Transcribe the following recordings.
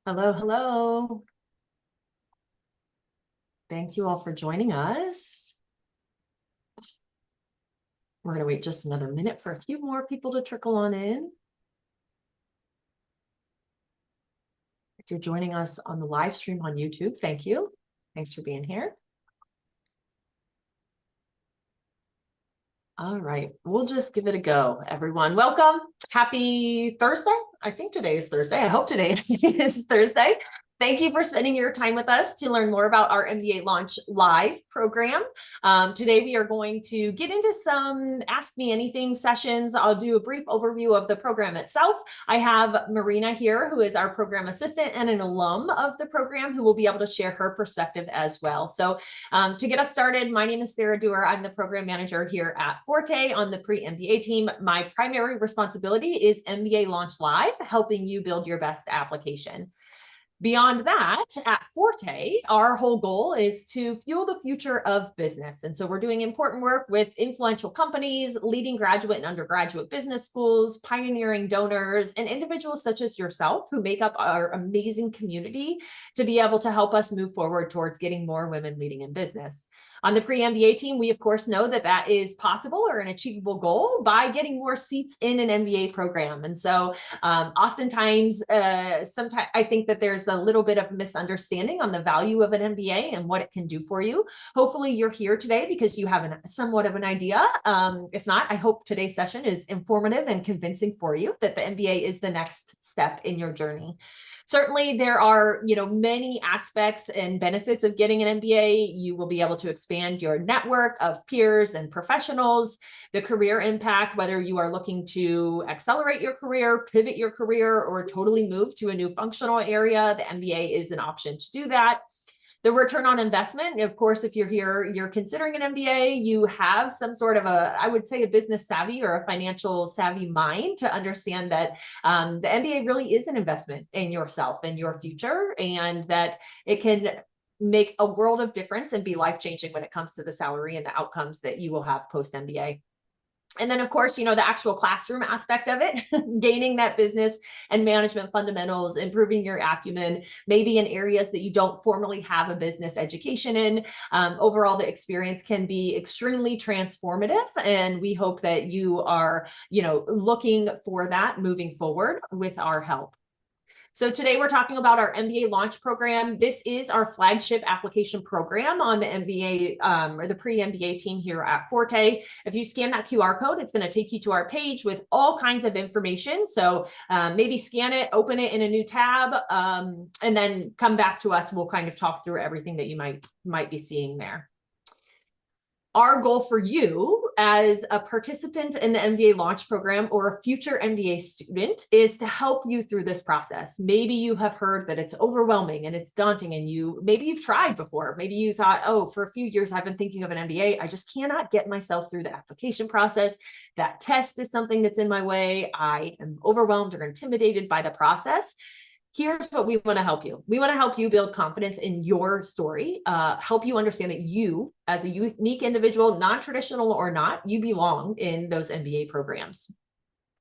Hello, hello. Thank you all for joining us. We're going to wait just another minute for a few more people to trickle on in. If you're joining us on the live stream on YouTube, thank you. Thanks for being here. All right, we'll just give it a go, everyone. Welcome. Happy Thursday. I think today is Thursday. I hope today is Thursday. Thank you for spending your time with us to learn more about our MBALaunch Live program. Today, we are going to get into some Ask Me Anything sessions. I'll do a brief overview of the program itself. I have Marina here, who is our program assistant and an alum of the program, who will be able to share her perspective as well. So to get us started, my name is Sarah Dewar. I'm the program manager here at Forté on the pre-MBA team. My primary responsibility is MBALaunch Live, helping you build your best application. Beyond that, at Forté, our whole goal is to fuel the future of business. And so we're doing important work with influential companies, leading graduate and undergraduate business schools, pioneering donors, and individuals such as yourself who make up our amazing community to be able to help us move forward towards getting more women leading in business. On the pre-MBA team, we of course know that that is possible or an achievable goal by getting more seats in an MBA program. And so oftentimes, sometimes I think that there's a little bit of misunderstanding on the value of an MBA and what it can do for you. Hopefully you're here today because you have somewhat of an idea. If not, I hope today's session is informative and convincing for you that the MBA is the next step in your journey. Certainly, there are, many aspects and benefits of getting an MBA. You will be able to expand your network of peers and professionals, the career impact, whether you are looking to accelerate your career, pivot your career, or totally move to a new functional area. The MBA is an option to do that. The return on investment, of course, if you're here, you're considering an MBA, you have some sort of I would say a business savvy or a financial savvy mind to understand that the MBA really is an investment in yourself and your future, and that it can make a world of difference and be life-changing when it comes to the salary and the outcomes that you will have post-MBA. And then, of course, the actual classroom aspect of it, gaining that business and management fundamentals, improving your acumen, maybe in areas that you don't formally have a business education in. Overall, the experience can be extremely transformative. And we hope that you are, looking for that moving forward with our help. So today we're talking about our MBA launch program. This is our flagship application program on the MBA or the pre-MBA team here at Forté. If you scan that QR code, it's going to take you to our page with all kinds of information. So maybe scan it, open it in a new tab, and then come back to us. We'll kind of talk through everything that you might be seeing there. Our goal for you as a participant in the MBA launch program or a future MBA student is to help you through this process. Maybe you have heard that it's overwhelming and it's daunting, and maybe you've tried before. Maybe you thought, oh, for a few years I've been thinking of an MBA. I just cannot get myself through the application process. That test is something that's in my way. I am overwhelmed or intimidated by the process. Here's what we want to help you. We want to help you build confidence in your story, help you understand that you, as a unique individual, non-traditional or not, you belong in those MBA programs.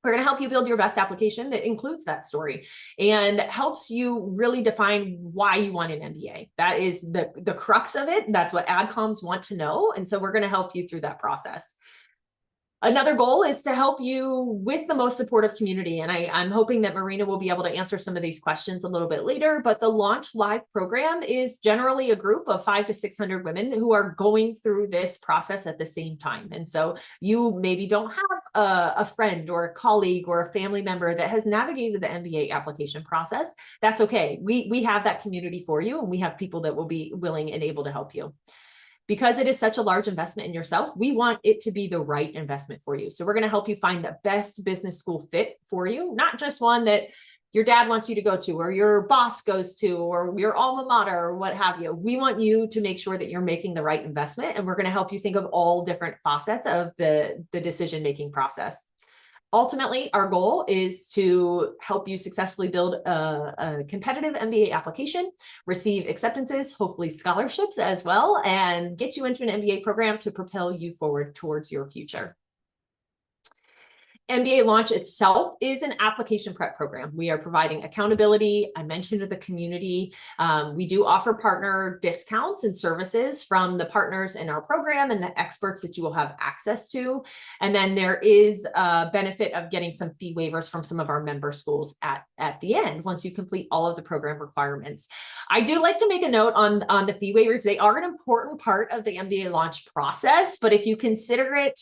We're going to help you build your best application that includes that story and helps you really define why you want an MBA. That is the crux of it. That's what AdComs want to know. And so we're going to help you through that process. Another goal is to help you with the most supportive community. And I'm hoping that Marina will be able to answer some of these questions a little bit later, but the Launch Live program is generally a group of 500 to 600 women who are going through this process at the same time. And so you maybe don't have a friend or a colleague or a family member that has navigated the MBA application process. That's okay. We have that community for you, and we have people that will be willing and able to help you. Because it is such a large investment in yourself, we want it to be the right investment for you. So we're going to help you find the best business school fit for you, not just one that your dad wants you to go to, or your boss goes to, or your alma mater, or what have you. We want you to make sure that you're making the right investment, and we're going to help you think of all different facets of the decision-making process. Ultimately, our goal is to help you successfully build a competitive MBA application, receive acceptances, hopefully scholarships as well, and get you into an MBA program to propel you forward towards your future. MBA Launch itself is an application prep program. We are providing accountability. I mentioned to the community, we do offer partner discounts and services from the partners in our program and the experts that you will have access to. And then there is a benefit of getting some fee waivers from some of our member schools at the end, once you complete all of the program requirements. I do like to make a note on the fee waivers. They are an important part of the MBA Launch process, but if you consider it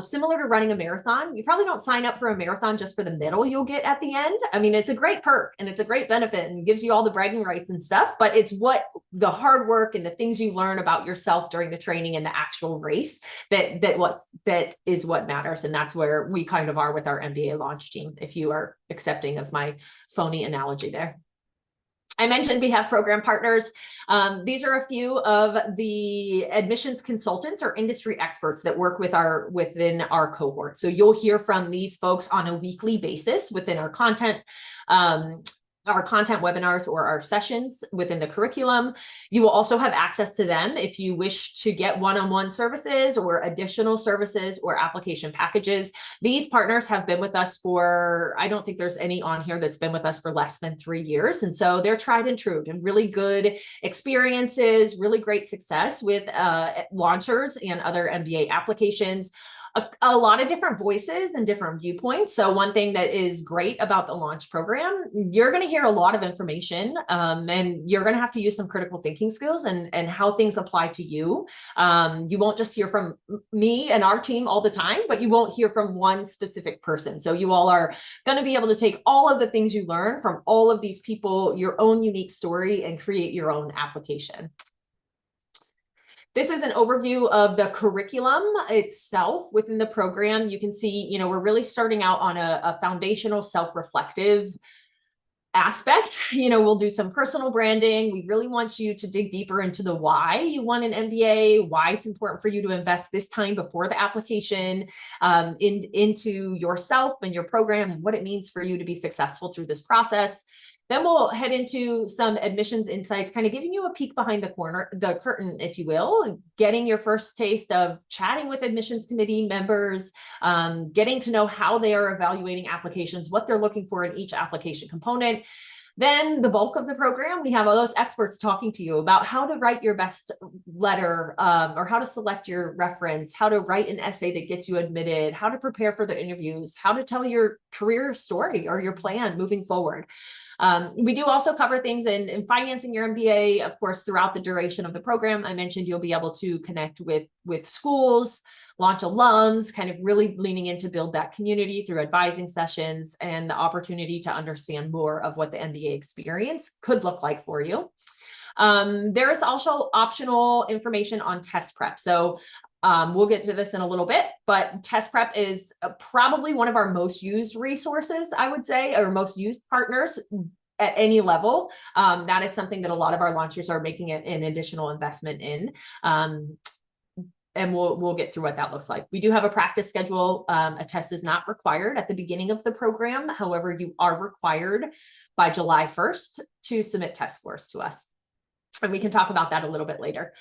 similar to running a marathon, you probably don't sign up for a marathon just for the medal you'll get at the end. I mean, it's a great perk and it's a great benefit and gives you all the bragging rights and stuff, but it's what the hard work and the things you learn about yourself during the training and the actual race that is what matters. And that's where we kind of are with our MBA launch team, if you are accepting of my phony analogy there. I mentioned we have program partners. These are a few of the admissions consultants or industry experts that work within our cohort. So you'll hear from these folks on a weekly basis within our content webinars or our sessions within the curriculum. You will also have access to them if you wish to get one-on-one services or additional services or application packages. These partners have been with us for, I don't think there's any on here that's been with us for less than 3 years. And so they're tried and true and really good experiences, really great success with launchers and other MBA applications. A lot of different voices and different viewpoints. So one thing that is great about the launch program, you're going to hear a lot of information and you're going to have to use some critical thinking skills and how things apply to you. You won't just hear from me and our team all the time, but you won't hear from one specific person. So you all are going to be able to take all of the things you learn from all of these people, your own unique story, and create your own application. This is an overview of the curriculum itself within the program. You can see, we're really starting out on a foundational self-reflective aspect. We'll do some personal branding. We really want you to dig deeper into the why you want an MBA, why it's important for you to invest this time before the application into yourself and your program and what it means for you to be successful through this process. Then we'll head into some admissions insights, kind of giving you a peek behind the curtain, if you will, getting your first taste of chatting with admissions committee members, getting to know how they are evaluating applications, what they're looking for in each application component. Then the bulk of the program, we have all those experts talking to you about how to write your best letter or how to select your reference, how to write an essay that gets you admitted, how to prepare for the interviews, how to tell your career story or your plan moving forward. We do also cover things in financing your MBA, of course, throughout the duration of the program. I mentioned you'll be able to connect with schools, launch alums, kind of really leaning in to build that community through advising sessions and the opportunity to understand more of what the MBA experience could look like for you. There is also optional information on test prep. So we'll get to this in a little bit, but test prep is probably one of our most used resources, I would say, or most used partners at any level. That is something that a lot of our launchers are making an additional investment in. And we'll get through what that looks like. We do have a practice schedule. A test is not required at the beginning of the program. However, you are required by July 1st to submit test scores to us. And we can talk about that a little bit later.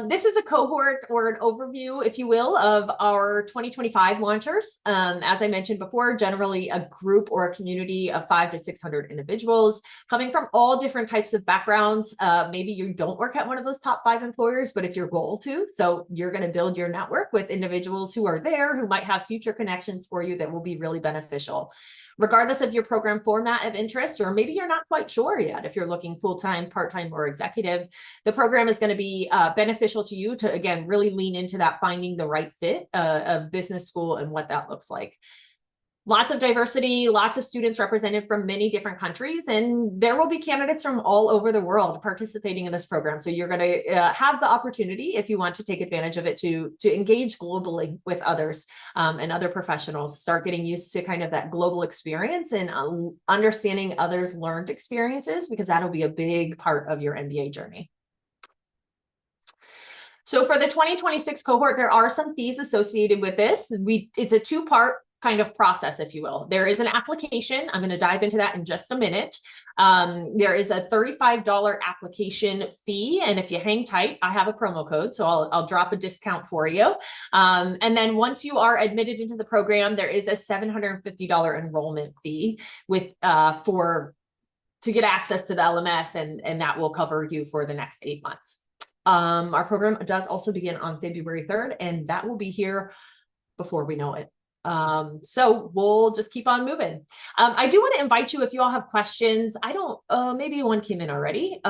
This is a cohort or an overview, if you will, of our 2025 launchers. As I mentioned before, generally a group or a community of 500 to 600 individuals coming from all different types of backgrounds. Maybe you don't work at one of those top 5 employers, but it's your goal to. So you're going to build your network with individuals who are there, who might have future connections for you that will be really beneficial. Regardless of your program format of interest, or maybe you're not quite sure yet if you're looking full-time, part-time, or executive, the program is going to be beneficial to you to, again, really lean into that finding the right fit of business school and what that looks like. Lots of diversity, lots of students represented from many different countries, and there will be candidates from all over the world participating in this program. So you're going to have the opportunity, if you want to take advantage of it, to engage globally with others and other professionals, start getting used to kind of that global experience and understanding others' learned experiences, because that'll be a big part of your MBA journey. So for the 2026 cohort, there are some fees associated with this. It's a 2-part kind of process, if you will. There is an application. I'm going to dive into that in just a minute. There is a $35 application fee. And if you hang tight, I have a promo code, so I'll drop a discount for you. And then once you are admitted into the program, there is a $750 enrollment fee with to get access to the LMS, and that will cover you for the next 8 months. Our program does also begin on February 3rd, and that will be here before we know it. So we'll just keep on moving. I do want to invite you, if you all have questions. I don't, maybe one came in already.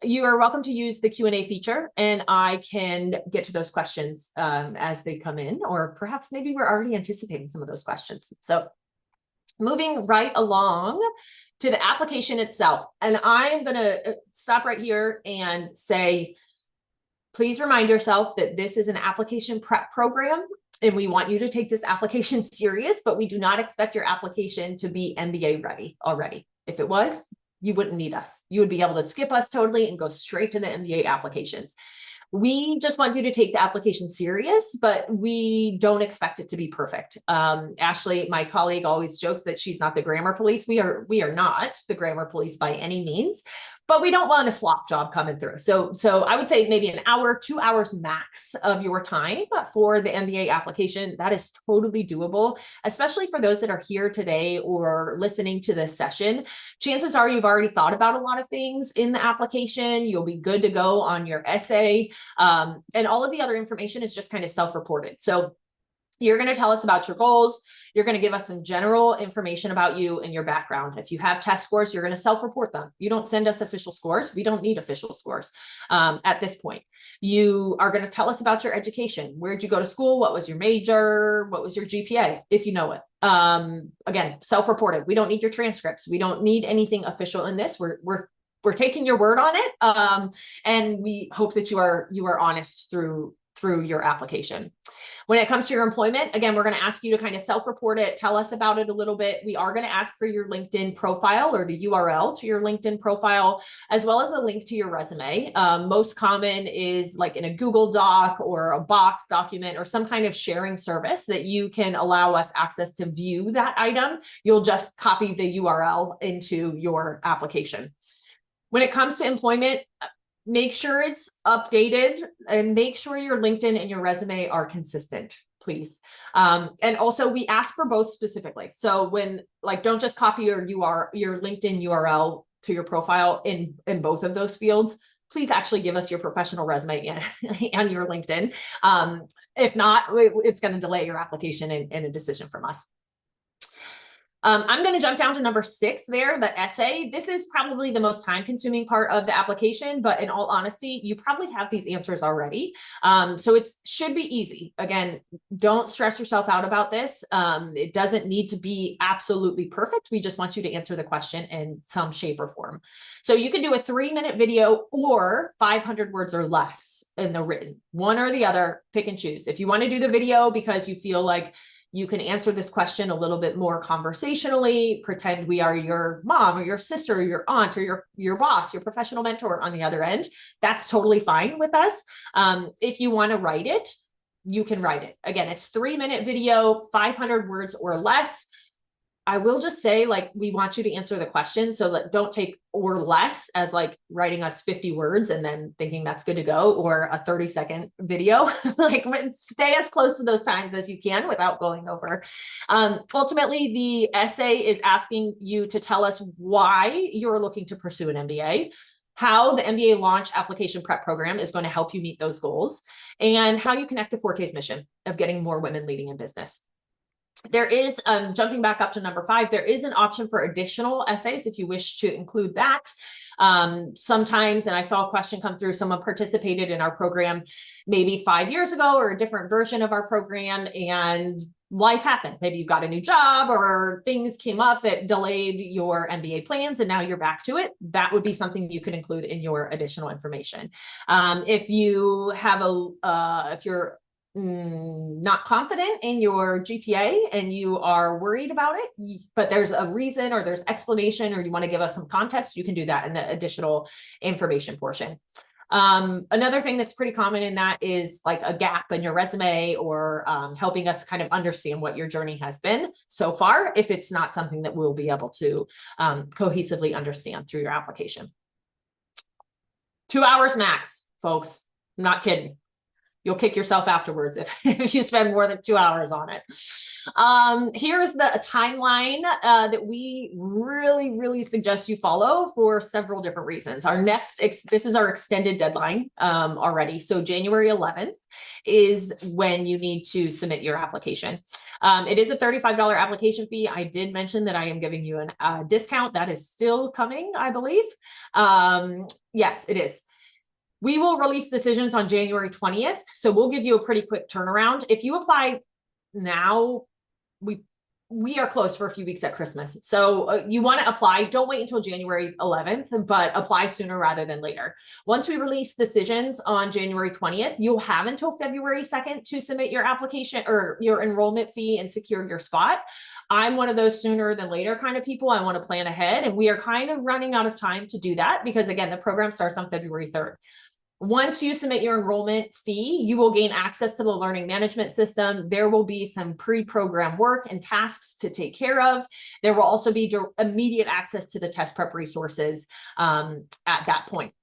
You are welcome to use the Q&A feature, and I can get to those questions as they come in, or perhaps maybe we're already anticipating some of those questions. So moving right along to the application itself. And I'm going to stop right here and say, please remind yourself that this is an application prep program, and we want you to take this application serious, but we do not expect your application to be MBA ready already. If it was, you wouldn't need us. You would be able to skip us totally and go straight to the MBA applications. We just want you to take the application serious, but we don't expect it to be perfect. Ashley, my colleague, always jokes that she's not the grammar police. We are not the grammar police by any means, but we don't want a slop job coming through. So I would say maybe an hour, 2 hours max of your time for the MBA application. That is totally doable, especially for those that are here today or listening to this session. Chances are you've already thought about a lot of things in the application. You'll be good to go on your essay. And all of the other information is just kind of self-reported. So you're going to tell us about your goals. You're going to give us some general information about you and your background. If you have test scores, you're going to self-report them. You don't send us official scores. We don't need official scores at this point. You are going to tell us about your education. Where'd you go to school? What was your major? What was your GPA? If you know it. Again, self-reported. We don't need your transcripts. We don't need anything official in this. We're taking your word on it, and we hope that you are honest through your application. When it comes to your employment, again, we're going to ask you to kind of self-report it, tell us about it a little bit. We are going to ask for your LinkedIn profile, or the URL to your LinkedIn profile, as well as a link to your resume. Most common is like in a Google Doc or a Box document or some kind of sharing service that you can allow us access to view that item. You'll just copy the URL into your application. When it comes to employment, make sure it's updated, and make sure your LinkedIn and your resume are consistent, please. And also we ask for both specifically. So don't just copy your LinkedIn URL to your profile in both of those fields. Please actually give us your professional resume and your LinkedIn. If not, it's going to delay your application and a decision from us. I'm going to jump down to number 6 there, the essay. This is probably the most time-consuming part of the application, but in all honesty, you probably have these answers already. So it should be easy. Again, don't stress yourself out about this. It doesn't need to be absolutely perfect. We just want you to answer the question in some shape or form. So you can do a 3-minute video or 500 words or less in the written. One or the other, pick and choose. If you want to do the video because you feel like you can answer this question a little bit more conversationally, pretend we are your mom or your sister or your aunt or your boss, your professional mentor on the other end. That's totally fine with us. If you want to write it, you can write it. Again, it's 3-minute video, 500 words or less. I will just say, we want you to answer the question. So don't take or less as writing us 50 words and then thinking that's good to go, or a 30-second video. Stay as close to those times as you can without going over. Ultimately, the essay is asking you to tell us why you're looking to pursue an MBA, how the MBALaunch application prep program is going to help you meet those goals, and how you connect to Forté's mission of getting more women leading in business. There is, jumping back up to number 5, there is an option for additional essays if you wish to include that. Sometimes, and I saw a question come through, someone participated in our program maybe 5 years ago, or a different version of our program, and life happened. Maybe you got a new job or things came up that delayed your MBA plans, and now you're back to it. That would be something you could include in your additional information. If you have if you're not confident in your GPA and you are worried about it, but there's a reason or there's explanation, or you want to give us some context, you can do that in the additional information portion. Another thing that's pretty common in that is like a gap in your resume, or helping us kind of understand what your journey has been so far, if it's not something that we'll be able to cohesively understand through your application. 2 hours max, folks. I'm not kidding. You'll kick yourself afterwards if you spend more than 2 hours on it. Here's the timeline that we really suggest you follow for several different reasons. This is our extended deadline already. So January 11th is when you need to submit your application. It is a $35 application fee. I did mention that I am giving you a discount. That is still coming, I believe. Yes, it is. We will release decisions on January 20th. So we'll give you a pretty quick turnaround. If you apply now, we are closed for a few weeks at Christmas. So you want to apply, don't wait until January 11th, but apply sooner rather than later. Once we release decisions on January 20th, you'll have until February 2nd to submit your application or your enrollment fee and secure your spot. I'm one of those sooner than later kind of people. I want to plan ahead, and we are kind of running out of time to do that because, again, the program starts on February 3rd. Once you submit your enrollment fee, you will gain access to the learning management system. There will be some pre-program work and tasks to take care of. There will also be immediate access to the test prep resources at that point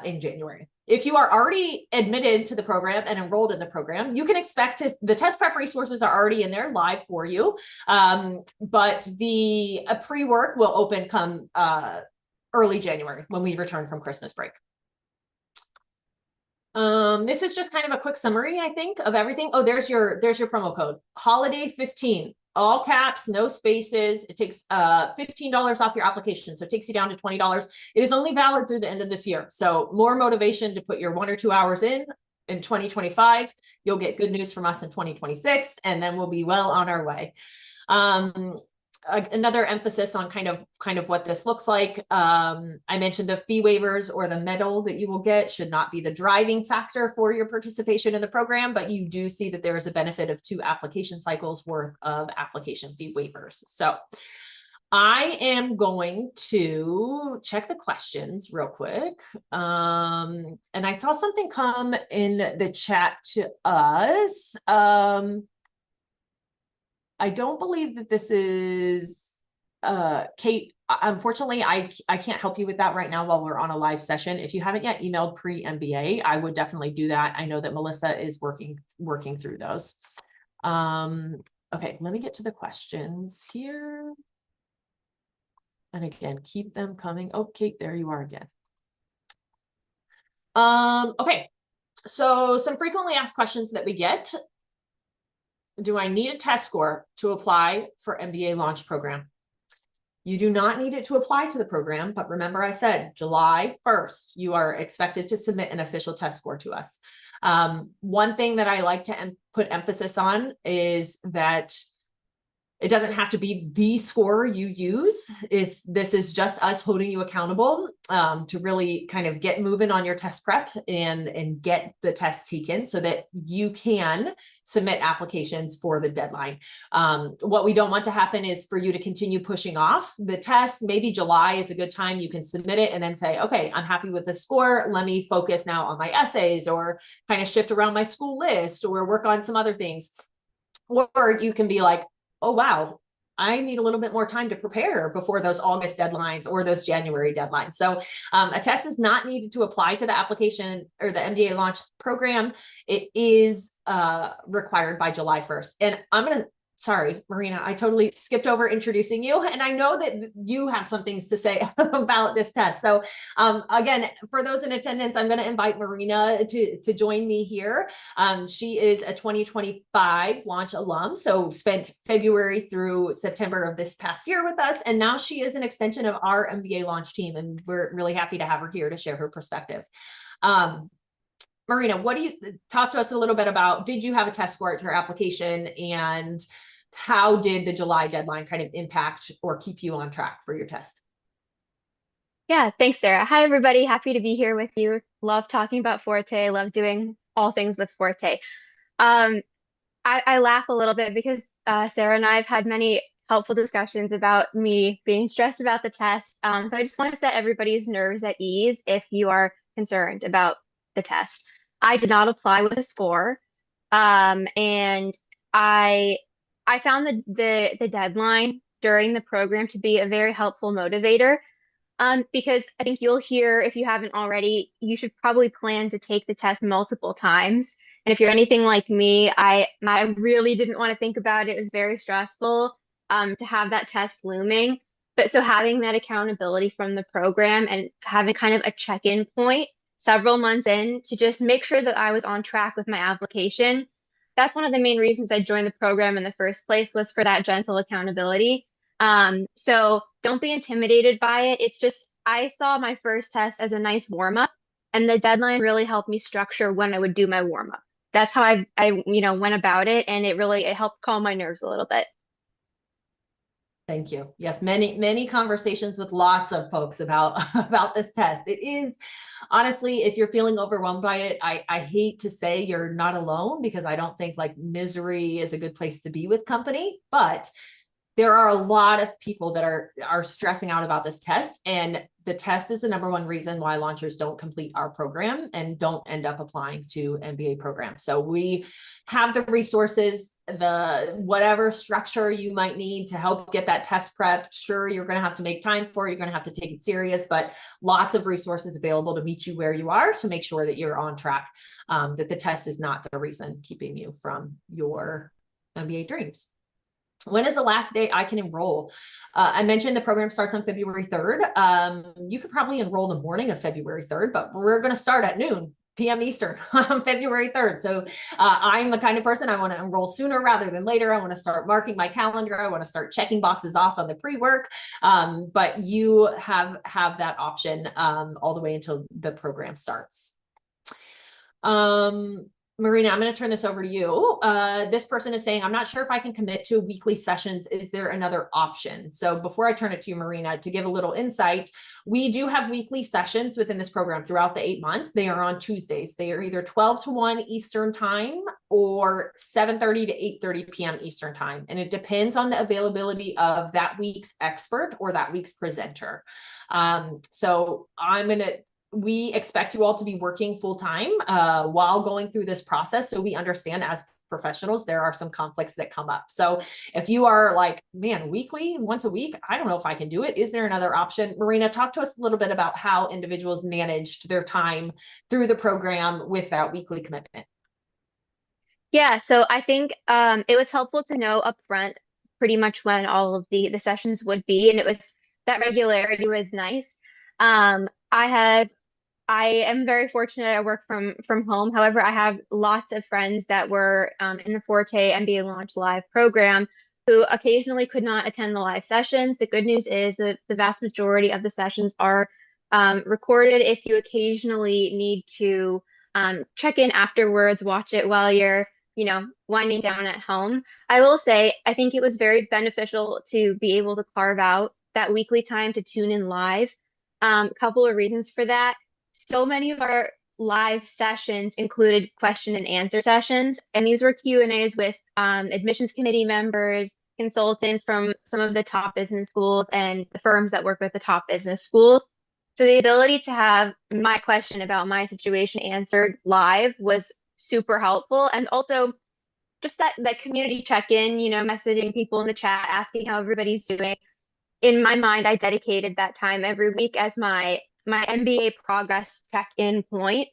in January. If you are already admitted to the program and enrolled in the program, you can expect the test prep resources are already in there live for you. But the pre-work will open come early January when we return from Christmas break. This is just kind of a quick summary, I think, of everything. Oh, there's your promo code, holiday 15, all caps, no spaces. It takes $15 off your application. So it takes you down to $20. It is only valid through the end of this year. So more motivation to put your 1 or 2 hours in 2025. You'll get good news from us in 2026, and then we'll be well on our way. Another emphasis on kind of what this looks like. I mentioned the fee waivers or the medal that you will get should not be the driving factor for your participation in the program, but you do see that there is a benefit of 2 application cycles worth of application fee waivers. So I am going to check the questions real quick. And I saw something come in the chat to us. I don't believe that this is Kate. Unfortunately, I can't help you with that right now while we're on a live session. If you haven't yet emailed pre-MBA, I would definitely do that. I know that Melissa is working through those. Okay, let me get to the questions here. And again, keep them coming. Oh, Kate, there you are again. Okay, so some frequently asked questions that we get. Do I need a test score to apply for MBALaunch program? You do not need it to apply to the program, but remember I said July 1st, you are expected to submit an official test score to us. One thing that I like to put emphasis on is that it doesn't have to be the score you use. This is just us holding you accountable to really kind of get moving on your test prep and get the test taken so that you can submit applications for the deadline. What we don't want to happen is for you to continue pushing off the test. Maybe July is a good time. You can submit it and then say, okay, I'm happy with the score. Let me focus now on my essays, or kind of shift around my school list, or work on some other things. Or you can be like, oh, wow, I need a little bit more time to prepare before those August deadlines or those January deadlines. So a test is not needed to apply to the application or the MBALaunch program. It is required by July 1st. And sorry, Marina, I totally skipped over introducing you. And I know that you have some things to say about this test. So again, for those in attendance, I'm going to invite Marina to join me here. She is a 2025 launch alum, so spent February through September of this past year with us. And now she is an extension of our MBALaunch team. And we're really happy to have her here to share her perspective. Marina, what do you talk to us a little bit about? Did you have a test score at your application, and how did the July deadline kind of impact or keep you on track for your test? Yeah, thanks, Sarah. Hi, everybody. Happy to be here with you. Love talking about Forté. Love doing all things with Forté. I laugh a little bit because Sarah and I have had many helpful discussions about me being stressed about the test. So I just want to set everybody's nerves at ease if you are concerned about the test. I did not apply with a score. And I found the deadline during the program to be a very helpful motivator. Because I think you'll hear, if you haven't already, you should probably plan to take the test multiple times. And if you're anything like me, I really didn't want to think about it. It was very stressful to have that test looming. But so having that accountability from the program and having kind of a check-in point several months in to just make sure that I was on track with my application. That's one of the main reasons I joined the program in the first place, was for that gentle accountability. So don't be intimidated by it. It's just, I saw my first test as a nice warm up, and the deadline really helped me structure when I would do my warm up. That's how I went about it, and it helped calm my nerves a little bit. Thank you. Yes, many conversations with lots of folks about about this test. It is, honestly, if you're feeling overwhelmed by it, I hate to say you're not alone, because I don't think like misery is a good place to be with company, but there are a lot of people that are stressing out about this test, and the test is the number one reason why launchers don't complete our program and don't end up applying to MBA programs. So we have the resources, the whatever structure you might need to help get that test prep. Sure, you're going to have to make time for it. You're going to have to take it serious, but lots of resources available to meet you where you are to make sure that you're on track, that the test is not the reason keeping you from your MBA dreams. When is the last day I can enroll? I mentioned the program starts on February 3rd. You could probably enroll the morning of February 3rd, but we're going to start at noon p.m. Eastern on February 3rd. So I'm the kind of person, I want to enroll sooner rather than later. I want to start marking my calendar. I want to start checking boxes off on the pre-work. But you have that option all the way until the program starts. Marina, I'm going to turn this over to you. This person is saying, I'm not sure if I can commit to weekly sessions. Is there another option? So before I turn it to you, Marina, to give a little insight, we do have weekly sessions within this program throughout the 8 months. They are on Tuesdays. They are either 12 to 1 Eastern time or 7:30 to 8:30 p.m. Eastern time. And it depends on the availability of that week's expert or that week's presenter. So we expect you all to be working full time while going through this process. So we understand, as professionals, there are some conflicts that come up. So if you are like, man, weekly, once a week, I don't know if I can do it. Is there another option? Marina, talk to us a little bit about how individuals managed their time through the program with that weekly commitment. Yeah, so I think it was helpful to know upfront pretty much when all of the sessions would be, and it was that regularity was nice. I am very fortunate. I work from home. However, I have lots of friends that were in the Forté MBALaunch live program who occasionally could not attend the live sessions. The good news is that the vast majority of the sessions are recorded. If you occasionally need to check in afterwards, watch it while you're, winding down at home. I will say, I think it was very beneficial to be able to carve out that weekly time to tune in live. Couple of reasons for that. So many of our live sessions included question and answer sessions, and these were Q&As with admissions committee members, consultants from some of the top business schools and the firms that work with the top business schools. So the ability to have my question about my situation answered live was super helpful. And also just that community check-in, messaging people in the chat, asking how everybody's doing. In my mind, I dedicated that time every week as my MBA progress check-in point.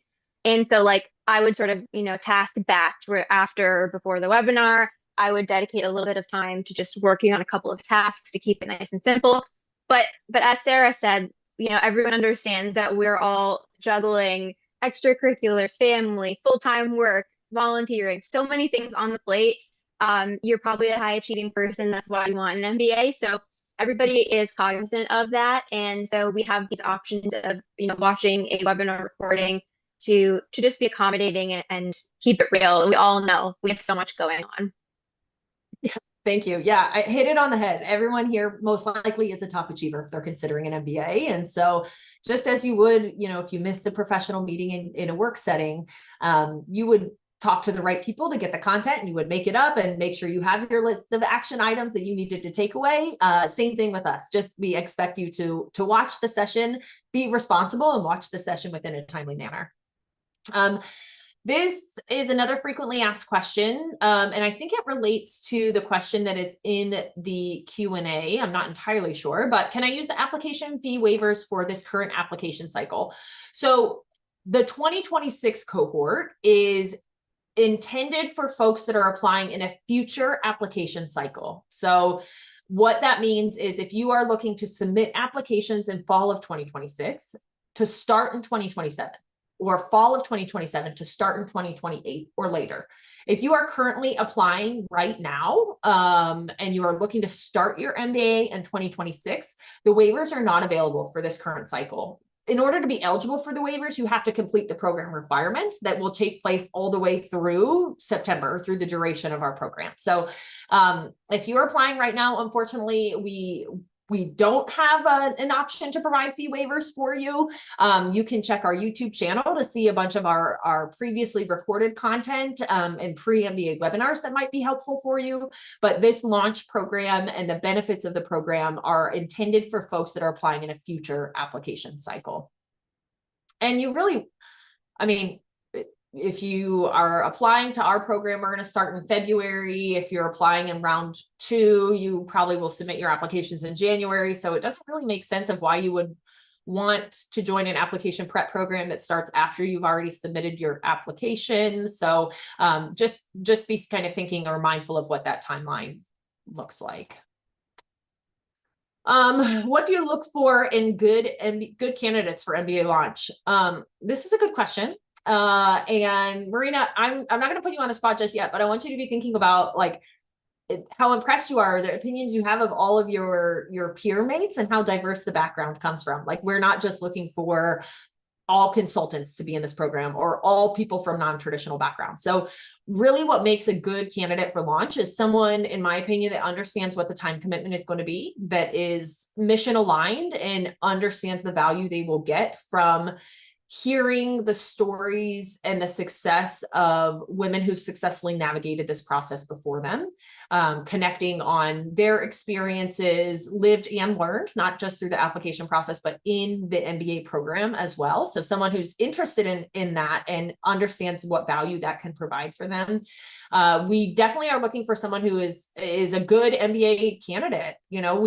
And so like I would sort of, task batch where after or before the webinar, I would dedicate a little bit of time to just working on a couple of tasks to keep it nice and simple. But as Sarah said, everyone understands that we're all juggling extracurriculars, family, full-time work, volunteering, so many things on the plate. You're probably a high achieving person. That's why you want an MBA. So everybody is cognizant of that. And so we have these options of, watching a webinar recording to just be accommodating and keep it real. And we all know we have so much going on. Yeah, thank you. Yeah, I hit it on the head. Everyone here most likely is a top achiever if they're considering an MBA. And so just as you would, if you missed a professional meeting in a work setting, you would talk to the right people to get the content, and you would make it up and make sure you have your list of action items that you needed to take away. Same thing with us. Just we expect you to watch the session, be responsible, and watch the session within a timely manner. This is another frequently asked question, and I think it relates to the question that is in the Q&A. I'm not entirely sure, but can I use the application fee waivers for this current application cycle? So the 2026 cohort is intended for folks that are applying in a future application cycle. So what that means is if you are looking to submit applications in fall of 2026 to start in 2027, or fall of 2027 to start in 2028 or later. If you are currently applying right now, and you are looking to start your MBA in 2026, the waivers are not available for this current cycle. In order to be eligible for the waivers, you have to complete the program requirements that will take place all the way through September, through the duration of our program. So if you're applying right now, unfortunately, we don't have an option to provide fee waivers for you. You can check our YouTube channel to see a bunch of our previously recorded content and pre-MBA webinars that might be helpful for you. But this launch program and the benefits of the program are intended for folks that are applying in a future application cycle. And you really, I mean, if you are applying to our program, we're going to start in February. If you're applying in round 2, you probably will submit your applications in January. So it doesn't really make sense of why you would want to join an application prep program that starts after you've already submitted your application. So just be kind of thinking or mindful of what that timeline looks like. What do you look for in good candidates for MBA launch? This is a good question. And Marina, I'm not going to put you on the spot just yet, but I want you to be thinking about like how impressed you are, the opinions you have of all of your peer mates and how diverse the background comes from. Like, we're not just looking for all consultants to be in this program or all people from non-traditional backgrounds. So really what makes a good candidate for launch is someone, in my opinion, that understands what the time commitment is going to be, that is mission aligned and understands the value they will get from hearing the stories and the success of women who successfully navigated this process before them, connecting on their experiences, lived and learned, not just through the application process, but in the MBA program as well. So someone who's interested in that and understands what value that can provide for them. We definitely are looking for someone who is a good MBA candidate. You know,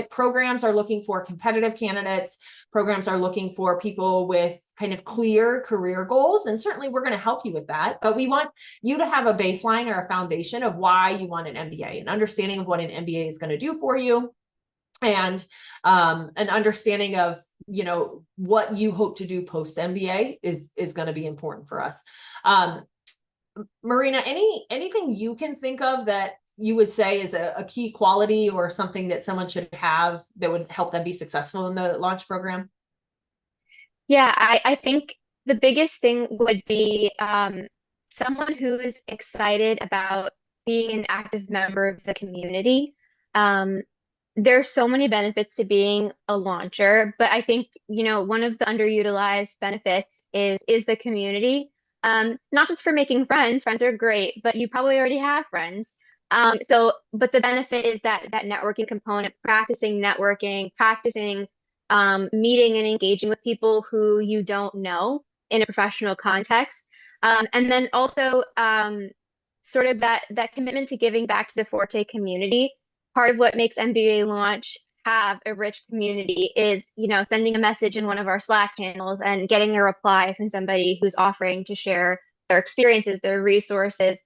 programs are looking for competitive candidates. Programs are looking for people with kind of clear career goals. And certainly we're going to help you with that. But we want you to have a baseline or a foundation of why you want an MBA, an understanding of what an MBA is going to do for you, and an understanding of, you know, what you hope to do post MBA is going to be important for us. Marina, anything you can think of that you would say is a key quality or something that someone should have that would help them be successful in the launch program? Yeah, I think the biggest thing would be someone who is excited about being an active member of the community. There's so many benefits to being a launcher, but I think, you know, one of the underutilized benefits is the community. Not just for making friends, friends are great, but you probably already have friends. But the benefit is that networking component, practicing networking, practicing meeting and engaging with people who you don't know in a professional context. And then also sort of that commitment to giving back to the Forte community. Part of what makes MBALaunch have a rich community is, you know, sending a message in one of our Slack channels and getting a reply from somebody who's offering to share their experiences, their resources.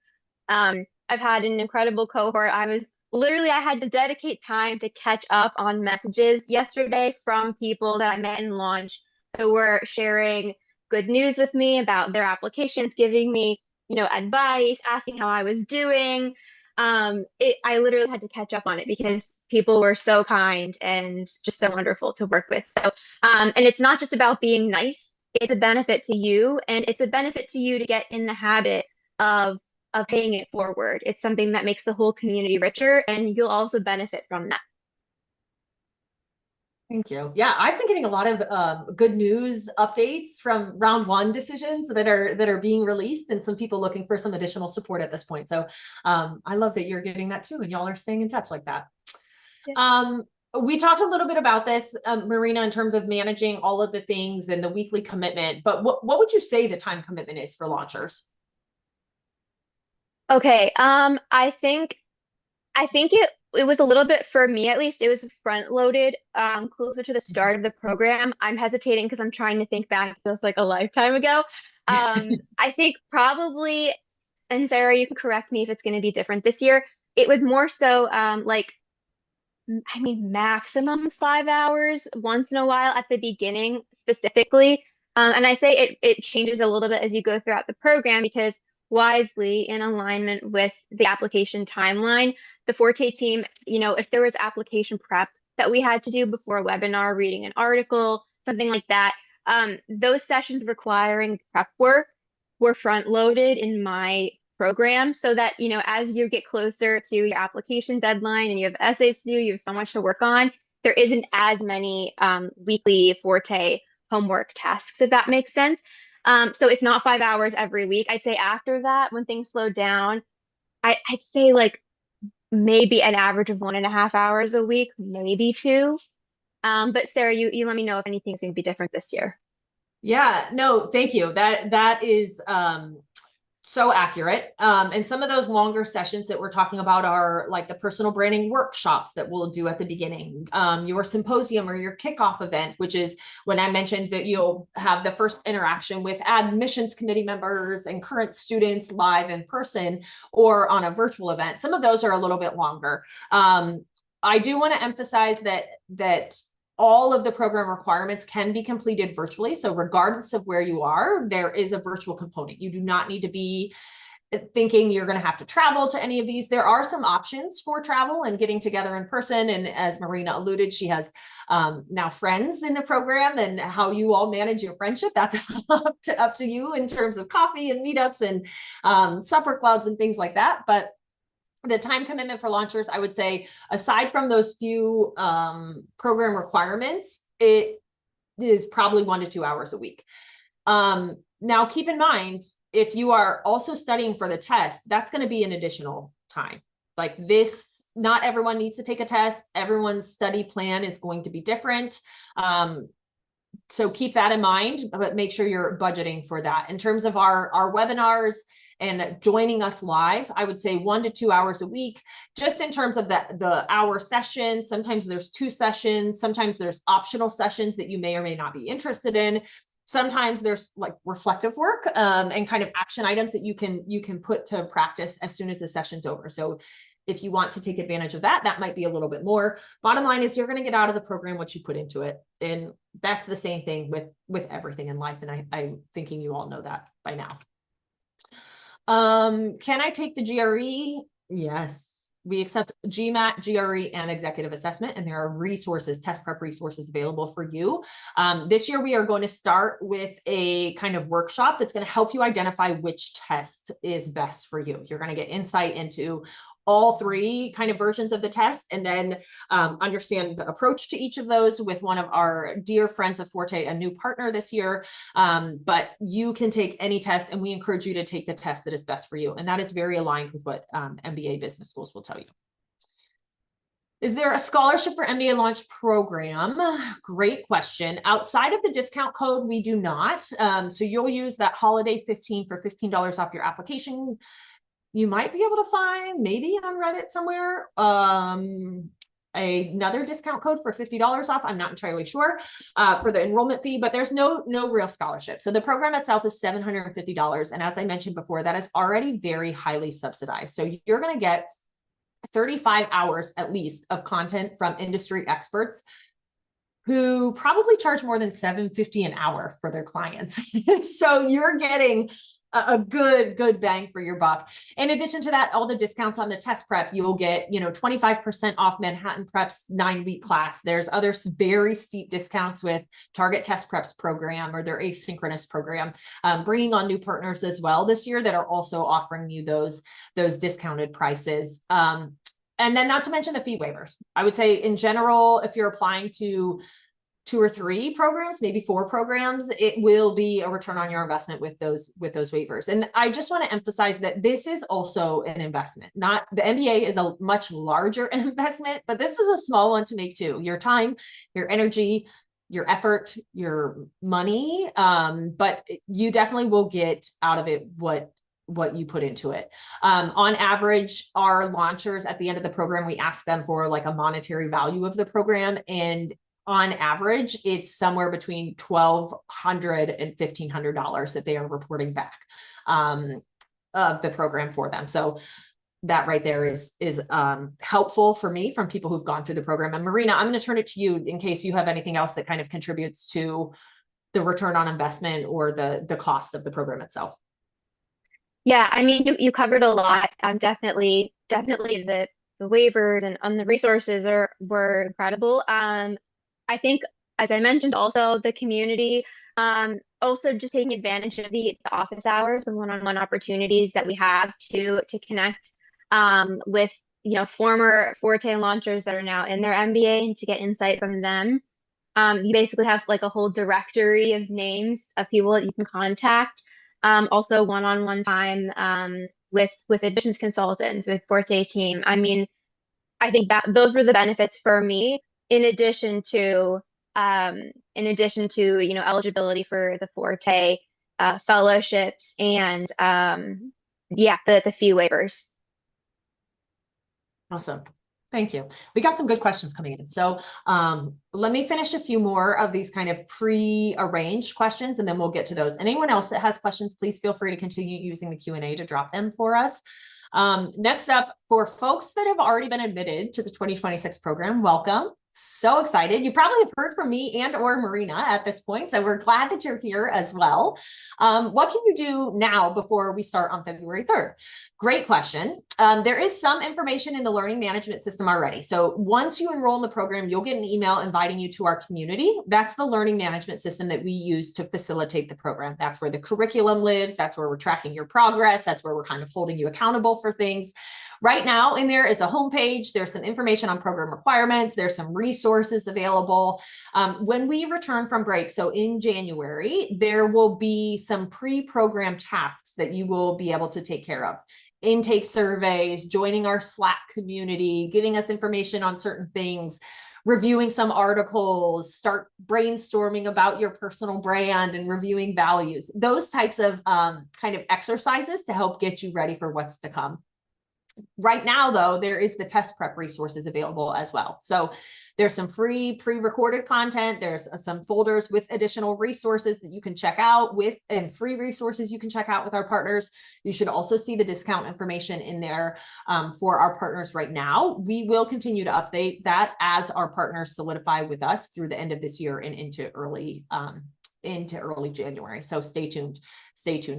I've had an incredible cohort. I had to dedicate time to catch up on messages yesterday from people that I met in launch who were sharing good news with me about their applications, giving me, you know, advice, asking how I was doing. I literally had to catch up on it because people were so kind and just so wonderful to work with. So, and it's not just about being nice, it's a benefit to you, and it's a benefit to you to get in the habit of paying it forward. It's something that makes the whole community richer, and you'll also benefit from that. Thank you. Yeah, I've been getting a lot of good news updates from round 1 decisions that are being released, and some people looking for some additional support at this point. So I love that you're getting that too, and y'all are staying in touch like that. Yeah. we talked a little bit about this, Marina, in terms of managing all of the things and the weekly commitment, but what would you say the time commitment is for launchers? Okay, I think it was a little bit for me at least, it was front loaded closer to the start of the program. I'm hesitating because I'm trying to think back, it feels like a lifetime ago. I think probably, and Sarah, you can correct me if it's going to be different this year. It was more so like I mean, maximum 5 hours once in a while at the beginning specifically. And I say it changes a little bit as you go throughout the program because wisely in alignment with the application timeline, the Forte team, if there was application prep that we had to do before a webinar, reading an article, something like that, those sessions requiring prep work were front loaded in my program so that, as you get closer to your application deadline and you have essays to do, you have so much to work on, there isn't as many weekly Forte homework tasks, if that makes sense. So it's not 5 hours every week. I'd say after that, when things slow down, I'd say like maybe an average of 1.5 hours a week, maybe two. But Sarah, you let me know if anything's going to be different this year. Yeah, no, thank you. That is so accurate. And some of those longer sessions that we're talking about are like the personal branding workshops that we'll do at the beginning, your symposium or your kickoff event, which is when I mentioned that you'll have the first interaction with admissions committee members and current students live in person or on a virtual event. Some of those are a little bit longer. I do want to emphasize that all of the program requirements can be completed virtually. So regardless of where you are, there is a virtual component. You do not need to be thinking you're going to have to travel to any of these. There are some options for travel and getting together in person. And as Marina alluded, she has now friends in the program, and how you all manage your friendship, that's up to you in terms of coffee and meetups and supper clubs and things like that. But the time commitment for launchers, I would say, aside from those few program requirements, it is probably 1 to 2 hours a week. Now, keep in mind, if you are also studying for the test, that's going to be an additional time. Like this, not everyone needs to take a test. Everyone's study plan is going to be different. So keep that in mind, but make sure you're budgeting for that. In terms of our webinars and joining us live, I would say 1 to 2 hours a week, just in terms of the hour session. Sometimes there's 2 sessions. Sometimes there's optional sessions that you may or may not be interested in. Sometimes there's like reflective work and kind of action items that you can put to practice as soon as the session's over. So if you want to take advantage of that, that might be a little bit more. Bottom line is you're going to get out of the program what you put into it. And that's the same thing with everything in life. And I'm thinking you all know that by now. Can I take the GRE? Yes. We accept GMAT, GRE, and executive assessment, and there are resources, test prep resources available for you. This year, we are going to start with a kind of workshop that's going to help you identify which test is best for you. You're going to get insight into all 3 kind of versions of the test, and then understand the approach to each of those with one of our dear friends of Forte, a new partner this year. But you can take any test, and we encourage you to take the test that is best for you. And that is very aligned with what MBA business schools will tell you. Is there a scholarship for MBA Launch program? Great question. Outside of the discount code, we do not. So you'll use that holiday 15 for $15 off your application. You might be able to find maybe on Reddit somewhere another discount code for $50 off. I'm not entirely sure for the enrollment fee, but there's no real scholarship. So the program itself is $750. And as I mentioned before, that is already very highly subsidized. So you're going to get 35 hours at least of content from industry experts who probably charge more than $750 an hour for their clients. So you're getting a good bang for your buck. In addition to that, all the discounts on the test prep, you'll get, 25% off Manhattan Prep's 9-week class. There's other very steep discounts with Target Test Prep's program or their asynchronous program, bringing on new partners as well this year that are also offering you those discounted prices. And then not to mention the fee waivers. I would say in general, if you're applying to 2 or 3 programs, maybe 4 programs, it will be a return on your investment with those waivers. And I just want to emphasize that this is also an investment. Not the MBA is a much larger investment, but this is a small one to make too. Your time, your energy, your effort, your money, but you definitely will get out of it what you put into it. On average, our launchers at the end of the program, we ask them for like a monetary value of the program, and on average, it's somewhere between $1,200 and $1,500 that they are reporting back of the program for them. So that right there is helpful for me from people who've gone through the program. And Marina, I'm going to turn it to you in case you have anything else that kind of contributes to the return on investment or the cost of the program itself. Yeah, I mean, you covered a lot. Definitely the waivers and the resources were incredible. I think, as I mentioned, also the community, also just taking advantage of the office hours and one-on-one opportunities that we have to connect with former Forte launchers that are now in their MBA and to get insight from them. You basically have like a whole directory of names of people that you can contact. Also one-on-one time with admissions consultants, with Forte team. I mean, I think that those were the benefits for me, in addition to eligibility for the Forte fellowships and yeah, the fee waivers. Awesome. Thank you. We got some good questions coming in. So let me finish a few more of these kind of pre-arranged questions, and then we'll get to those. Anyone else that has questions, please feel free to continue using the Q&A to drop them for us. Next up, for folks that have already been admitted to the 2026 program, welcome. So excited. You probably have heard from me and or Marina at this point, so we're glad that you're here as well. What can you do now before we start on February 3rd? Great question. There is some information in the learning management system already. So once you enroll in the program, you'll get an email inviting you to our community. That's the learning management system that we use to facilitate the program. That's where the curriculum lives. That's where we're tracking your progress. That's where we're kind of holding you accountable for things. Right now in there is a homepage. There's some information on program requirements. There's some resources available. When we return from break, so in January, there will be some pre-programmed tasks that you will be able to take care of. Intake surveys, joining our Slack community, giving us information on certain things, reviewing some articles, start brainstorming about your personal brand and reviewing values, those types of kind of exercises to help get you ready for what's to come. Right now, though, there is the test prep resources available as well. So there's some free pre-recorded content. There's some folders with additional resources that you can check out with, and free resources you can check out with our partners. You should also see the discount information in there for our partners right now. We will continue to update that as our partners solidify with us through the end of this year and into early January. So stay tuned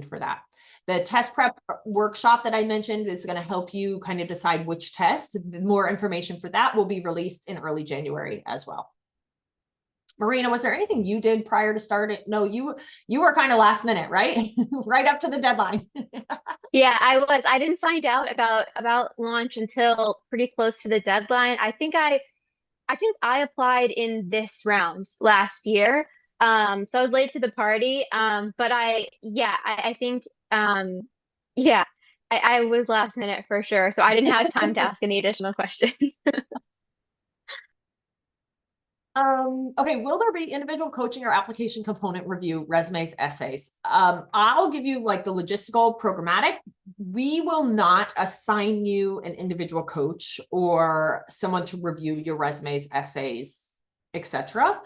for that. The test prep workshop that I mentioned is going to help you kind of decide which test. More information for that will be released in early January as well. Marina, was there anything you did prior to starting? No, you were kind of last minute, right? Right up to the deadline. Yeah, I was. I didn't find out about launch until pretty close to the deadline. I think I applied in this round last year. So I was late to the party. But I think yeah, I was last minute for sure. So I didn't have time to ask any additional questions. Okay, will there be individual coaching or application component review, resumes, essays? I'll give you like the logistical programmatic. We will not assign you an individual coach or someone to review your resumes, essays, etc.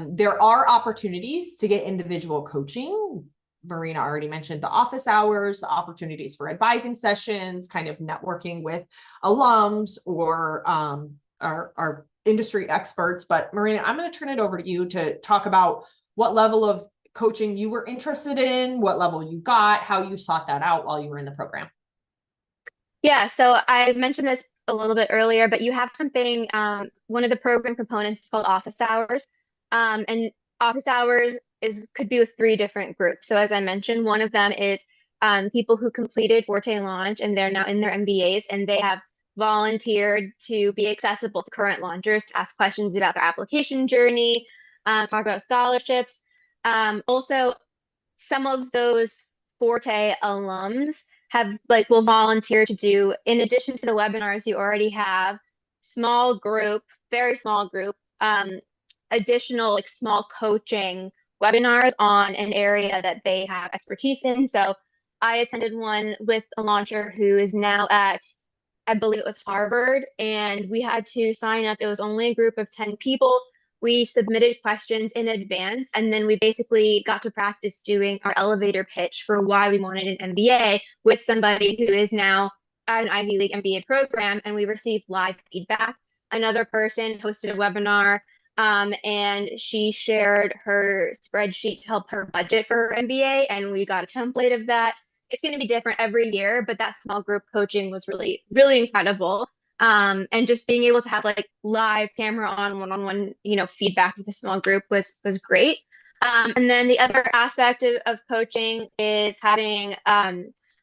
There are opportunities to get individual coaching. Marina already mentioned the office hours, opportunities for advising sessions, kind of networking with alums or our industry experts. But Marina, I'm going to turn it over to you to talk about what level of coaching you were interested in, what level you got, how you sought that out while you were in the program. Yeah, so I mentioned this a little bit earlier, but you have something, one of the program components is called office hours. And office hours could be with 3 different groups. So as I mentioned, one of them is people who completed Forte Launch and they're now in their MBAs, and they have volunteered to be accessible to current launchers to ask questions about their application journey, talk about scholarships. Also, some of those Forte alums will volunteer to do, in addition to the webinars you already have, small group, very small group, additional like small coaching webinars on an area that they have expertise in. So I attended one with a launcher who is now at, I believe it was Harvard, and we had to sign up. It was only a group of 10 people. We submitted questions in advance, and then we basically got to practice doing our elevator pitch for why we wanted an MBA with somebody who is now at an Ivy League MBA program, and we received live feedback. Another person hosted a webinar, and she shared her spreadsheet to help her budget for her MBA, and we got a template of that. It's going to be different every year, but that small group coaching was really, really incredible. And just being able to have like live camera on one-on-one, feedback with a small group was great. And then the other aspect of coaching is having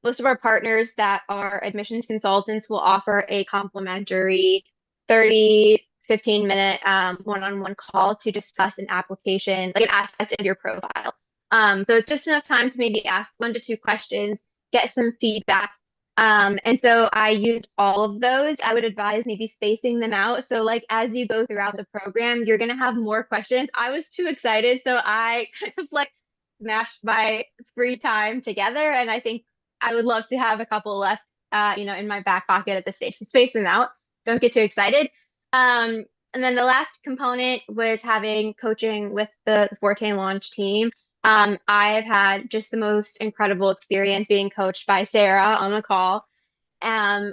most of our partners that are admissions consultants will offer a complimentary 30, 15-minute one-on-one call to discuss an application, like an aspect of your profile. So it's just enough time to maybe ask 1 to 2 questions, get some feedback. And so I used all of those. I would advise maybe spacing them out. So like as you go throughout the program, you're going to have more questions. I was too excited, so I kind of like smashed my free time together. And I think I would love to have a couple left, in my back pocket at this stage. So space them out. Don't get too excited. And then the last component was having coaching with the Forté MBALaunch team. I've had just the most incredible experience being coached by Sarah on the call. And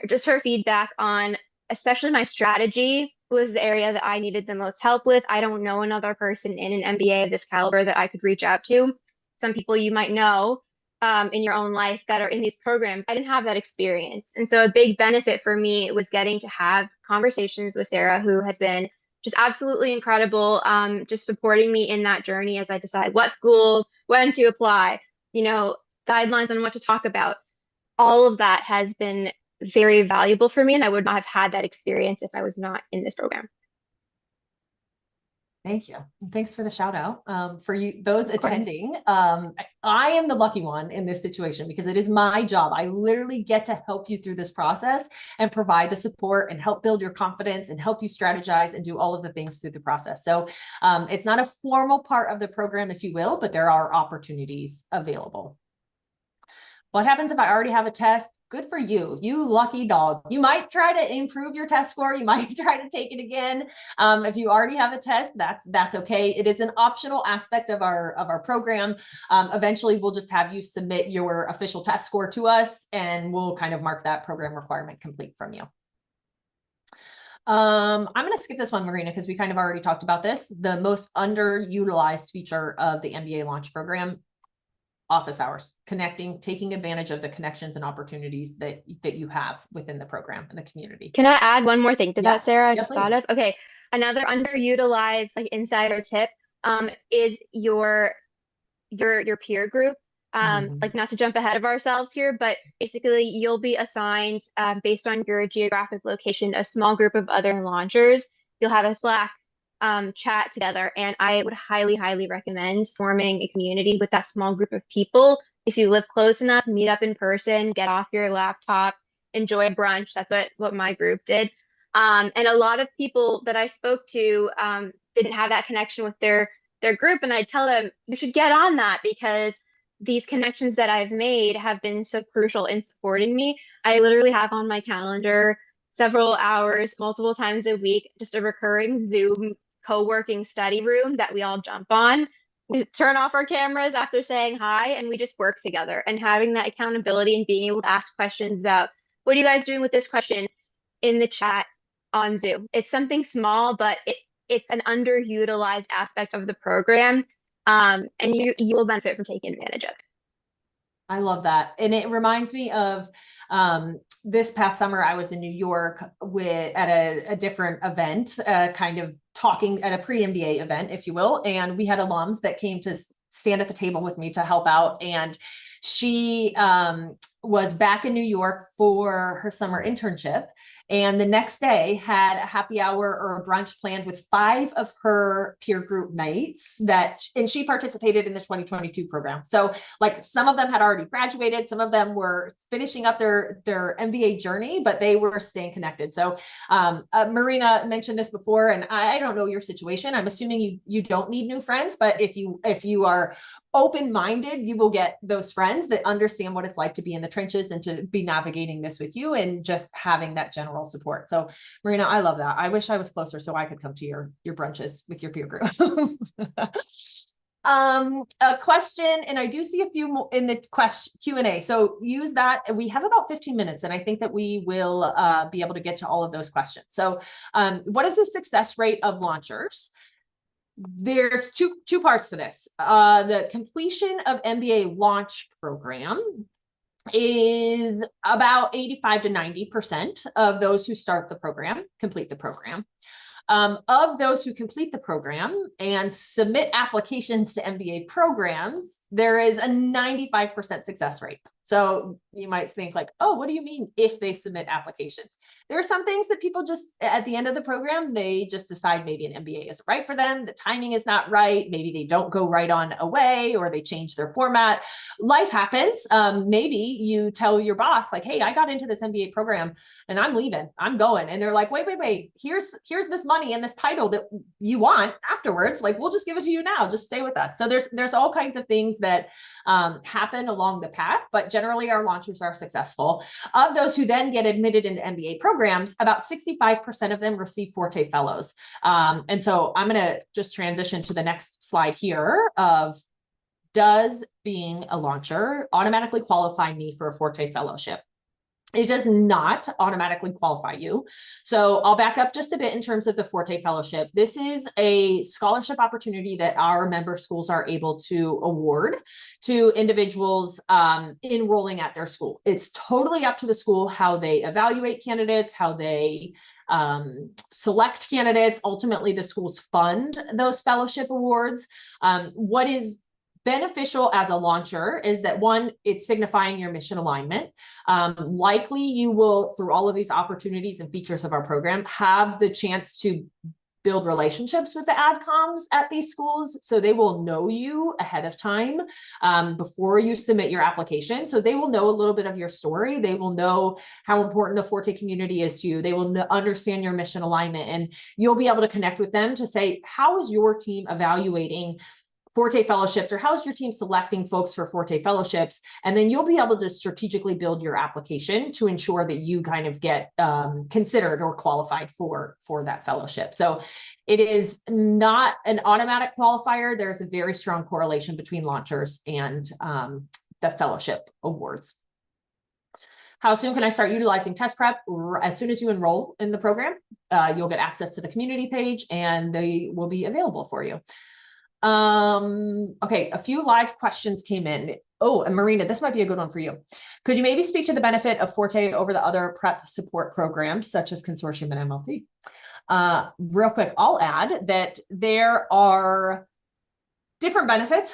just her feedback on, especially my strategy was the area that I needed the most help with. I don't know another person in an MBA of this caliber that I could reach out to. Some people you might know in your own life that are in these programs. I didn't have that experience. And so a big benefit for me was getting to have conversations with Sarah, who has been just absolutely incredible, just supporting me in that journey as I decide what schools, when to apply, guidelines on what to talk about. All of that has been very valuable for me, and I would not have had that experience if I was not in this program. Thank you. Thanks for the shout out. For you, those attending, I am the lucky one in this situation because it is my job. I literally get to help you through this process and provide the support and help build your confidence and help you strategize and do all of the things through the process. So it's not a formal part of the program, if you will, but there are opportunities available. What happens if I already have a test? Good for you, you lucky dog. You might try to improve your test score. You might try to take it again. If you already have a test, that's okay. It is an optional aspect of our program. Eventually, we'll just have you submit your official test score to us, and we'll kind of mark that program requirement complete from you. I'm going to skip this one, Marina, because we kind of already talked about this. The most underutilized feature of the MBALaunch program: office hours, connecting, taking advantage of the connections and opportunities that you have within the program and the community. Can I add one more thing to that, Sarah? I just please. thought of, okay, another underutilized like insider tip is your peer group. Like, not to jump ahead of ourselves here, but basically you'll be assigned based on your geographic location, a small group of other launchers. You'll have a Slack chat together, and I would highly, highly recommend forming a community with that small group of people. If you live close enough, meet up in person, get off your laptop, enjoy brunch. That's what my group did. And a lot of people that I spoke to didn't have that connection with their group, and I tell them you should get on that because these connections that I've made have been so crucial in supporting me. I literally have on my calendar several hours, multiple times a week, just a recurring Zoom co-working study room that we all jump on. We turn off our cameras after saying hi, and we just work together. And having that accountability and being able to ask questions about, what are you guys doing with this question, in the chat on Zoom? It's something small, but it's an underutilized aspect of the program. And you will benefit from taking advantage of it. I love that. And it reminds me of this past summer, I was in New York at a different event, kind of talking at a pre-MBA event, if you will. And we had alums that came to stand at the table with me to help out. And She was back in New York for her summer internship, and the next day had a happy hour or a brunch planned with 5 of her peer group mates and she participated in the 2022 program. So like some of them had already graduated, some of them were finishing up their MBA journey, but they were staying connected. So Marina mentioned this before, and I don't know your situation. I'm assuming you don't need new friends, but if you are open-minded, you will get those friends that understand what it's like to be in the trenches and to be navigating this with you and just having that general support. So Marina, I love that. I wish I was closer so I could come to your brunches with your peer group. A question, and I do see a few more in the Q&A, so use that. We have about 15 minutes, and I think that we will be able to get to all of those questions. So what is the success rate of launchers? There's two parts to this. The completion of MBA launch program is about 85 to 90% of those who start the program complete the program. Of those who complete the program and submit applications to MBA programs, there is a 95% success rate. So you might think like, oh, what do you mean if they submit applications? There are some things that people just, at the end of the program, they just decide maybe an MBA isn't right for them. The timing is not right. Maybe they don't go right on away, or they change their format. Life happens. Maybe you tell your boss like, hey, I got into this MBA program and I'm leaving, I'm going. And they're like, wait, here's this money and this title that you want afterwards. Like, we'll just give it to you now. Just stay with us. So there's all kinds of things that happen along the path, but generally our launchers are successful. Of those who then get admitted into MBA programs, about 65% of them receive Forté fellows. And so I'm going to just transition to the next slide here of, does being a launcher automatically qualify me for a Forté fellowship? It does not automatically qualify you. So I'll back up just a bit in terms of the Forté Fellowship. This is a scholarship opportunity that our member schools are able to award to individuals enrolling at their school. It's totally up to the school how they evaluate candidates, how they select candidates. Ultimately, the schools fund those fellowship awards. What is beneficial as a launcher is that, one, it's signifying your mission alignment. Likely you will, through all of these opportunities and features of our program, have the chance to build relationships with the adcoms at these schools. So they will know you ahead of time before you submit your application. So they will know a little bit of your story. They will know how important the Forté community is to you. They will understand your mission alignment, and you'll be able to connect with them to say, how is your team evaluating Forté fellowships, or how's your team selecting folks for Forté fellowships? And then you'll be able to strategically build your application to ensure that you kind of get considered or qualified for that fellowship. So it is not an automatic qualifier. There's a very strong correlation between launchers and the fellowship awards. How soon can I start utilizing test prep? As soon as you enroll in the program, you'll get access to the community page and they will be available for you. Okay, a few live questions came in. Oh, and Marina, this might be a good one for you. Could you maybe speak to the benefit of Forté over the other prep support programs such as Consortium and MLT? Real quick, I'll add that there are different benefits.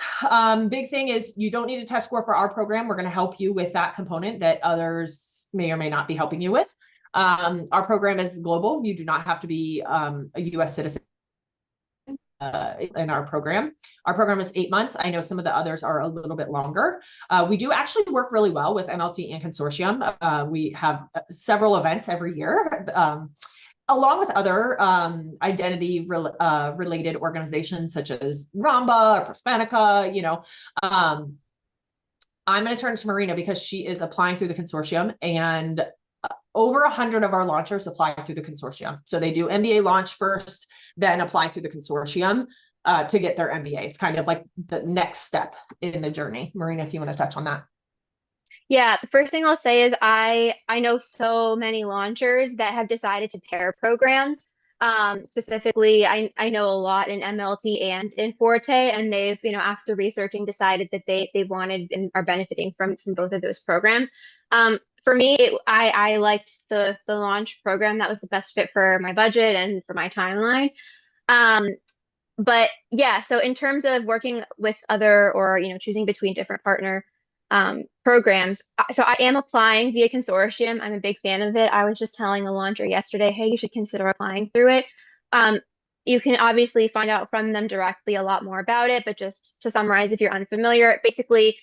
Big thing is you don't need a test score for our program. We're going to help you with that component that others may or may not be helping you with. Our program is global. You do not have to be a US citizen in our program. Our program is 8 months. I know some of the others are a little bit longer. We do actually work really well with MLT and Consortium. We have several events every year, along with other identity related organizations such as Ramba or Prospanica. You know, I'm going to turn to Marina because she is applying through the Consortium, and over 100 of our launchers apply through the Consortium. So they do MBA launch first, then apply through the Consortium to get their MBA. It's kind of like the next step in the journey. Marina, if you want to touch on that. Yeah, the first thing I'll say is I know so many launchers that have decided to pair programs. Specifically, I know a lot in MLT and in Forté, and they've, after researching, decided that they wanted and are benefiting from both of those programs. For me, I liked the launch program. That was the best fit for my budget and for my timeline. But yeah, so in terms of working with other, or choosing between different partner programs. So I am applying via consortium. I'm a big fan of it. I was just telling a launcher yesterday, hey, you should consider applying through it. Um, you can obviously find out from them directly a lot more about it, but just to summarize, if you're unfamiliar, basically,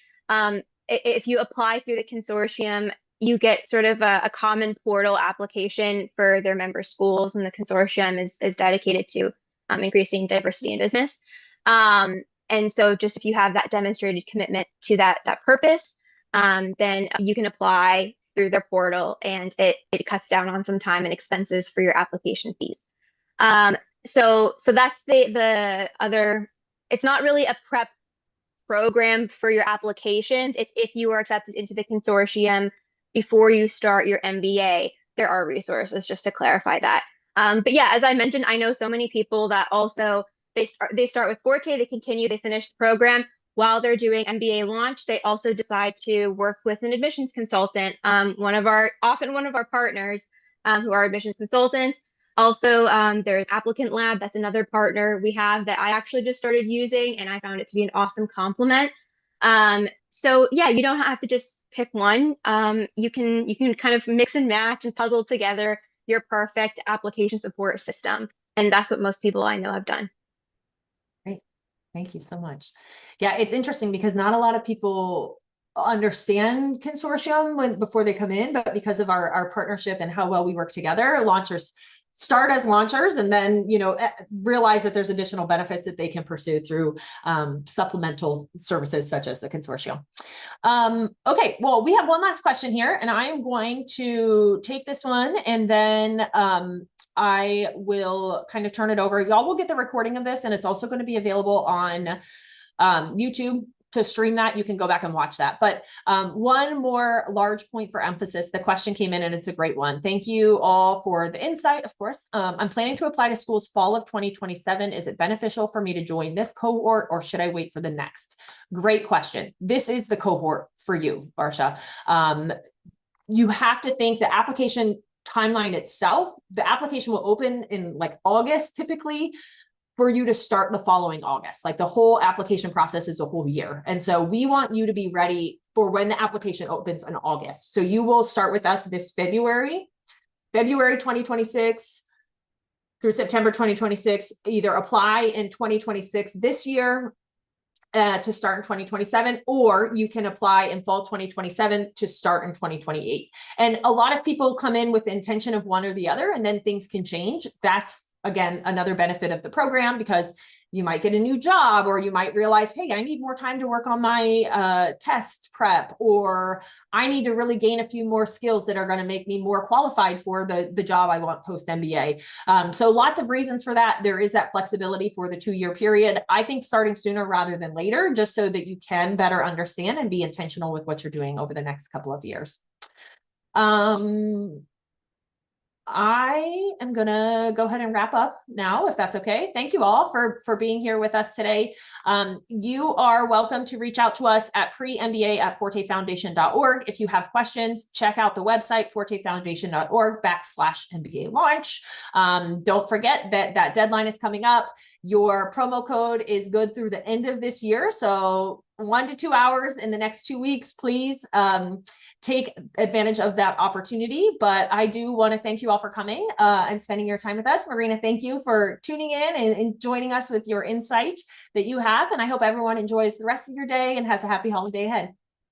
if you apply through the consortium, you get sort of a common portal application for their member schools, and the consortium is dedicated to increasing diversity in business. And so just if you have that demonstrated commitment to that purpose, then you can apply through their portal, and it cuts down on some time and expenses for your application fees. So that's the other. It's not really a prep program for your applications. It's if you are accepted into the consortium before you start your MBA, there are resources, just to clarify that. But yeah, as I mentioned, I know so many people that also they start with Forte, they continue, they finish the program. While they're doing MBA launch, they also decide to work with an admissions consultant, often one of our partners, who are admissions consultants. Also, there's Applicant Lab. That's another partner we have that I actually just started using, and I found it to be an awesome complement. So yeah, you don't have to just pick one. You can kind of mix and match and puzzle together your perfect application support system, and that's what most people I know have done. Great. Thank you so much. Yeah, it's interesting because not a lot of people understand consortium before they come in, but because of our partnership and how well we work together, launchers start as launchers and then, realize that there's additional benefits that they can pursue through supplemental services such as the consortium. Okay, well, we have one last question here, and I am going to take this one, and then I will kind of turn it over. Y'all will get the recording of this, and it's also going to be available on YouTube. To stream that, you can go back and watch that. But one more large point for emphasis, the question came in and it's a great one. Thank you all for the insight, of course. I'm planning to apply to schools fall of 2027. Is it beneficial for me to join this cohort, or should I wait for the next? Great question. This is the cohort for you, Barsha. You have to think the application timeline itself, the application will open in like August typically, for you to start the following August. Like the whole application process is a whole year. And so we want you to be ready for when the application opens in August. So you will start with us this February 2026 through September 2026, either apply in 2026 this year to start in 2027, or you can apply in fall 2027 to start in 2028. And a lot of people come in with the intention of one or the other, and then things can change. That's, again, another benefit of the program, because you might get a new job, or you might realize, hey, I need more time to work on my test prep, or I need to really gain a few more skills that are going to make me more qualified for the job I want post MBA. So lots of reasons for that. There is that flexibility for the 2-year period. I think starting sooner rather than later, just so that you can better understand and be intentional with what you're doing over the next couple of years. I am going to go ahead and wrap up now, if that's okay. Thank you all for being here with us today. You are welcome to reach out to us at premba@fortefoundation.org. If you have questions, check out the website, fortefoundation.org/MBALaunch. Don't forget that deadline is coming up. Your promo code is good through the end of this year. So 1 to 2 hours in the next 2 weeks, please take advantage of that opportunity. But I do want to thank you all for coming and spending your time with us. Marina, thank you for tuning in and joining us with your insight that you have. And I hope everyone enjoys the rest of your day and has a happy holiday ahead.